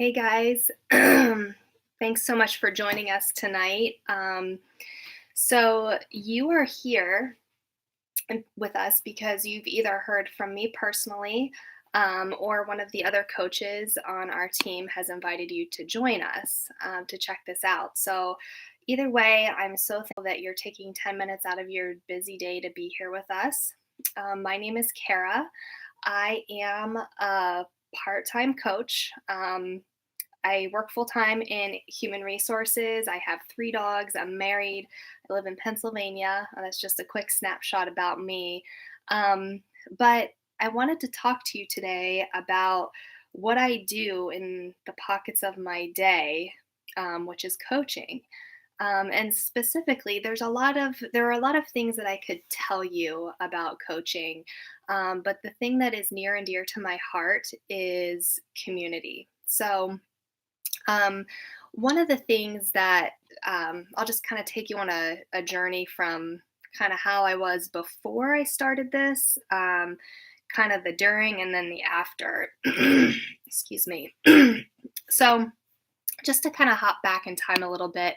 Hey guys, thanks so much for joining us tonight. So, you are here with us because you've either heard from me personally, or one of the other coaches on our team has invited you to join us to check this out. So, either way, I'm so thankful that you're taking 10 minutes out of your busy day to be here with us. My name is Kara. I am a part time coach. I work full time in human resources. I have three dogs. I'm married. I live in Pennsylvania. That's just a quick snapshot about me. But I wanted to talk to you today about what I do in the pockets of my day, which is coaching. And specifically, there are a lot of things that I could tell you about coaching, but the thing that is near and dear to my heart is community. So um, one of the things that I'll just kind of take you on a journey from kind of how I was before I started this, kind of the during and then the after. Excuse me. So, just to kind of hop back in time a little bit,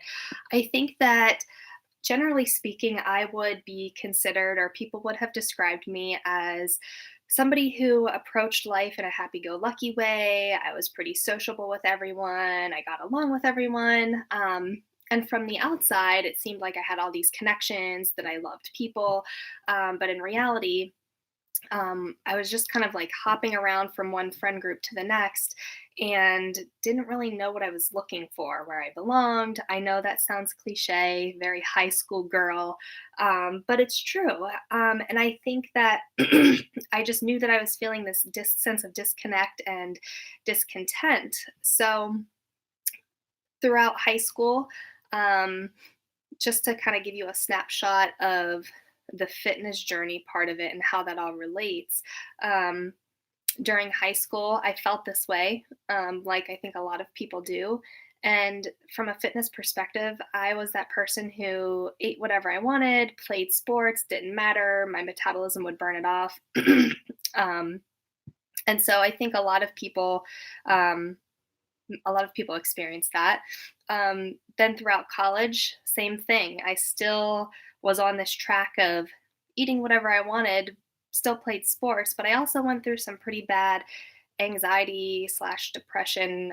I think that generally speaking, I would be considered, or people would have described me as somebody who approached life in a happy go lucky way. I was pretty sociable with everyone, I got along with everyone. And from the outside, it seemed like I had all these connections, that I loved people. But in reality, I was just kind of like hopping around from one friend group to the next and didn't really know what I was looking for, where I belonged. I know that sounds cliche, very high school girl, but it's true. And I think that I just knew that I was feeling this sense of disconnect and discontent. So throughout high school, um, just to kind of give you a snapshot of the fitness journey part of it and how that all relates. Um, During high school, I felt this way, like I think a lot of people do. And from a fitness perspective, I was that person who ate whatever I wanted, played sports, didn't matter. My metabolism would burn it off. um, and so I think um, a lot of people experience that. Then throughout college, same thing. I still was on this track of eating whatever I wanted, still played sports, but I also went through some pretty bad anxiety slash depression.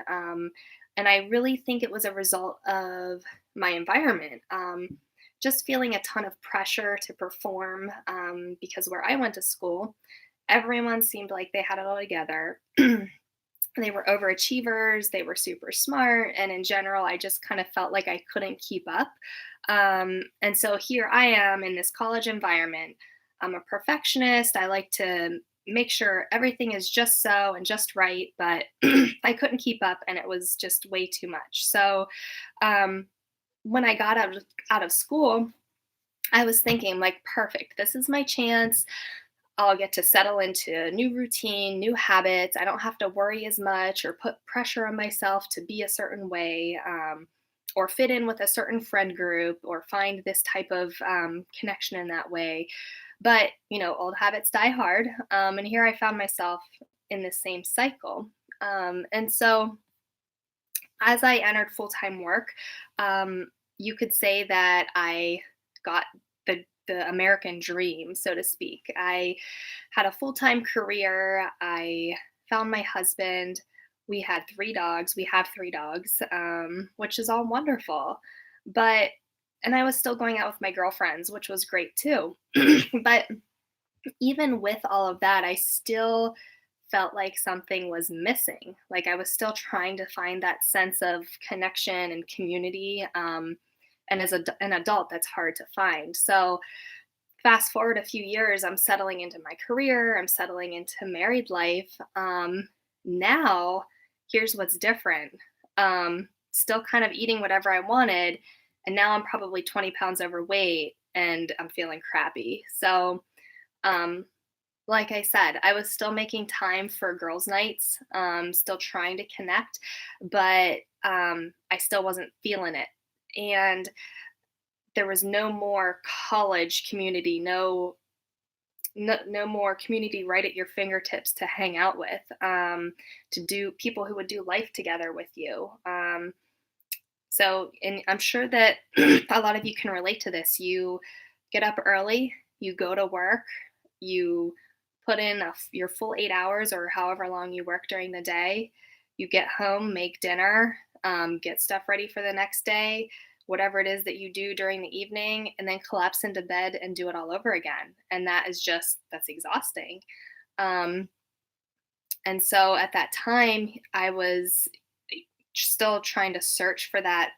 And I really think it was a result of my environment. Just feeling a ton of pressure to perform, because where I went to school, everyone seemed like they had it all together. They were overachievers, they were super smart, and in general, I just kind of felt like I couldn't keep up. And so here I am in this college environment. I'm a perfectionist. I like to make sure everything is just so and just right, but I couldn't keep up, and it was just way too much. So um, when I got out of school, I was thinking, like, perfect, this is my chance. I'll get to settle into a new routine, new habits. I don't have to worry as much or put pressure on myself to be a certain way, or fit in with a certain friend group or find this type of connection in that way. But, old habits die hard. And here I found myself in the same cycle. And so as I entered full time work, you could say that I got the American dream, so to speak. I had a full time career. I found my husband. We had three dogs. We have three dogs, which is all wonderful. But, and I was still going out with my girlfriends, which was great too. But even with all of that, I still felt like something was missing. Like I was still trying to find that sense of connection and community. And as an adult, that's hard to find. So, fast forward a few years, I'm settling into my career, I'm settling into married life. Now, here's what's different. Still kind of eating whatever I wanted, and now I'm probably 20 pounds overweight and I'm feeling crappy. So, um, like I said, I was still making time for girls' nights, still trying to connect, but I still wasn't feeling it. And there was no more college community, no no more community right at your fingertips to hang out with, to do people who would do life together with you. So, and I'm sure that a lot of you can relate to this. You get up early, you go to work, you put in your full 8 hours or however long you work during the day. You get home, make dinner, get stuff ready for the next day, whatever it is that you do during the evening, and then collapse into bed and do it all over again. And that's exhausting. Um, and so at that time, I was still trying to search for that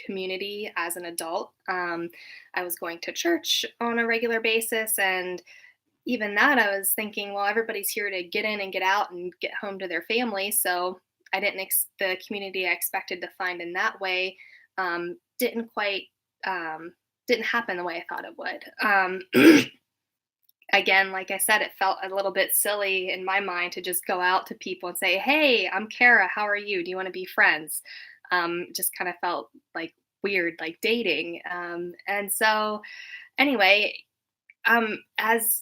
community as an adult. I was going to church on a regular basis, and even that, I was thinking, well, everybody's here to get in and get out and get home to their family. So I didn't the community I expected to find in that way didn't quite didn't happen the way I thought it would. Again, like I said, it felt a little bit silly in my mind to just go out to people and say, "Hey, I'm Kara. How are you? Do you want to be friends?" Just kind of felt like weird, like dating. And so, anyway, as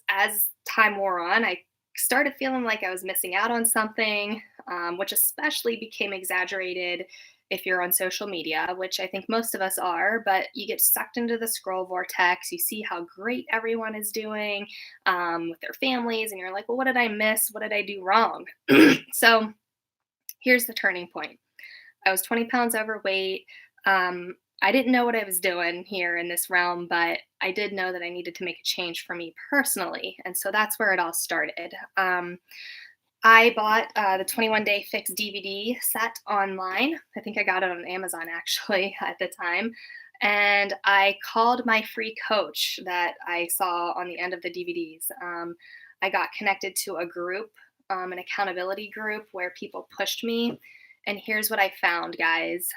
time wore on, I started feeling like I was missing out on something, which especially became exaggerated if you're on social media, which I think most of us are. But you get sucked into the scroll vortex. You see how great everyone is doing with their families, and you're like, "Well, what did I miss? What did I do wrong?" So here's the turning point. I was 20 pounds overweight. I didn't know what I was doing here in this realm, but I did know that I needed to make a change for me personally. And so that's where it all started. I bought the 21 Day Fix DVD set online. I think I got it on Amazon actually at the time. And I called my free coach that I saw on the end of the DVDs. I got connected to a group, an accountability group where people pushed me. And here's what I found, guys.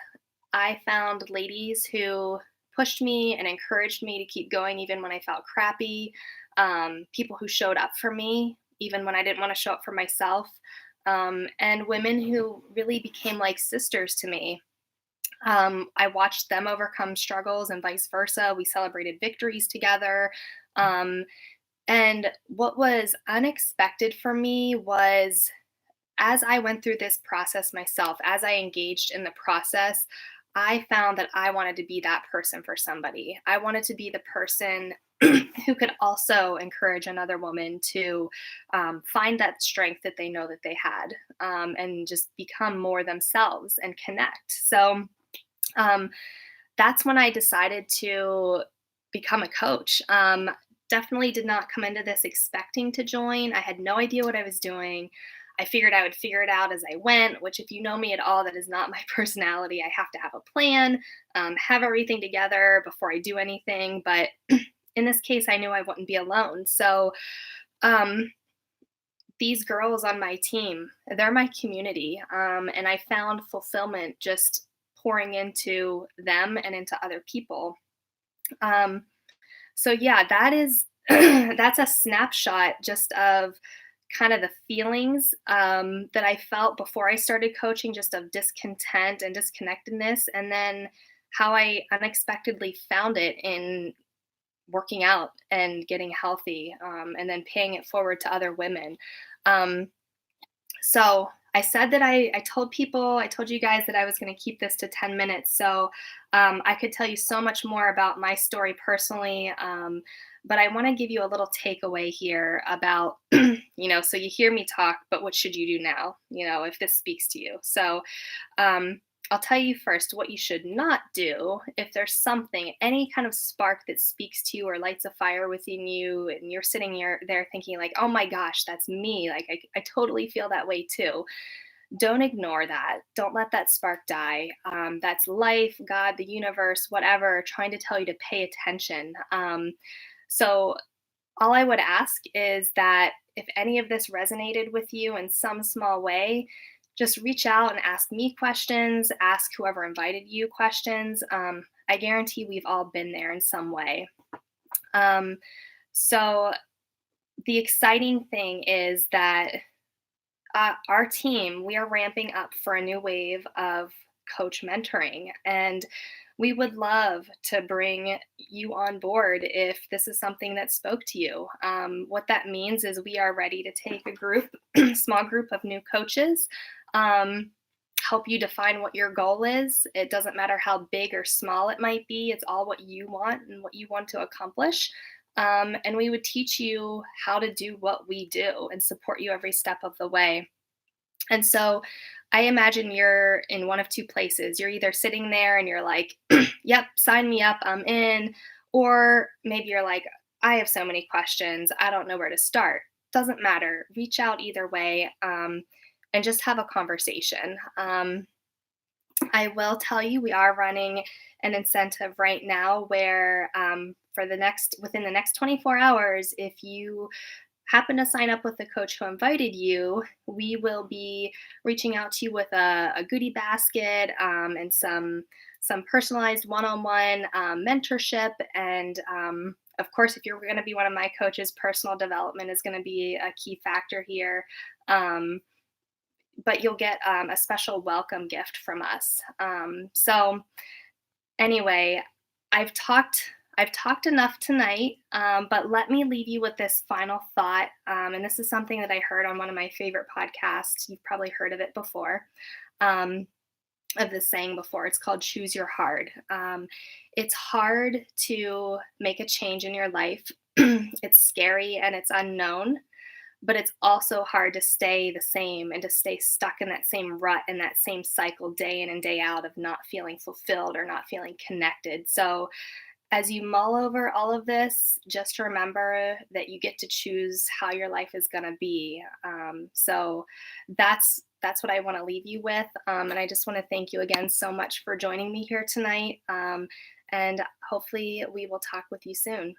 I found ladies who pushed me and encouraged me to keep going even when I felt crappy. People who showed up for me even when I didn't want to show up for myself. And women who really became like sisters to me. I watched them overcome struggles and vice versa. We celebrated victories together. Um, and what was unexpected for me was as I went through this process myself, as I engaged in the process, I found that I wanted to be that person for somebody. I wanted to be the person who could also encourage another woman to find that strength that they know that they had, and just become more themselves and connect. So um, that's when I decided to become a coach. Definitely did not come into this expecting to join. I had no idea what I was doing. I figured I would figure it out as I went, which, if you know me at all, that is not my personality. I have to have a plan, have everything together before I do anything. But in this case, I knew I wouldn't be alone. So, um, these girls on my team, they're my community. And I found fulfillment just pouring into them and into other people. Um, so yeah, that is that's a snapshot just of kind of the feelings that I felt before I started coaching, just of discontent and disconnectedness, and then how I unexpectedly found it in working out and getting healthy, and then paying it forward to other women. Um, so I said that I told people, I told you guys that I was going to keep this to 10 minutes. So I could tell you so much more about my story personally. But I want to give you a little takeaway here about, so you hear me talk, but what should you do now, if this speaks to you? So um, I'll tell you first what you should not do if there's something, any kind of spark that speaks to you or lights a fire within you, and you're sitting there thinking, like, oh my gosh, that's me. Like, I totally feel that way too. Don't ignore that. Don't let that spark die. That's life, God, the universe, whatever, trying to tell you to pay attention. So, all I would ask is that if any of this resonated with you in some small way, just reach out and ask me questions, ask whoever invited you questions. I guarantee we've all been there in some way. Um, so, the exciting thing is that our team, we are ramping up for a new wave of coach mentoring. And we would love to bring you on board if this is something that spoke to you. What that means is we are ready to take a group, small group of new coaches, um, help you define what your goal is. It doesn't matter how big or small it might be, it's all what you want and what you want to accomplish. And we would teach you how to do what we do and support you every step of the way. And so I imagine you're in one of two places. You're either sitting there and you're like, yep, sign me up, I'm in. Or maybe you're like, I have so many questions, I don't know where to start. Doesn't matter. Reach out either way, and just have a conversation. I will tell you, we are running an incentive right now where for the next within the next 24 hours, if you happen to sign up with the coach who invited you, we will be reaching out to you with a goodie basket and some personalized one-on-one mentorship. And of course, if you're going to be one of my coaches, personal development is going to be a key factor here. Um, but you'll get a special welcome gift from us. So anyway, I've talked I've talked enough tonight, but let me leave you with this final thought. And this is something that I heard on one of my favorite podcasts. You've probably heard of it before. Um, of this saying before. It's called Choose Your Hard. It's hard to make a change in your life. It's scary and it's unknown, but it's also hard to stay the same and to stay stuck in that same rut and that same cycle day in and day out of not feeling fulfilled or not feeling connected. So as you mull over all of this, just remember that you get to choose how your life is going to be. So that's what I want to leave you with. And I just want to thank you again so much for joining me here tonight. And hopefully we will talk with you soon.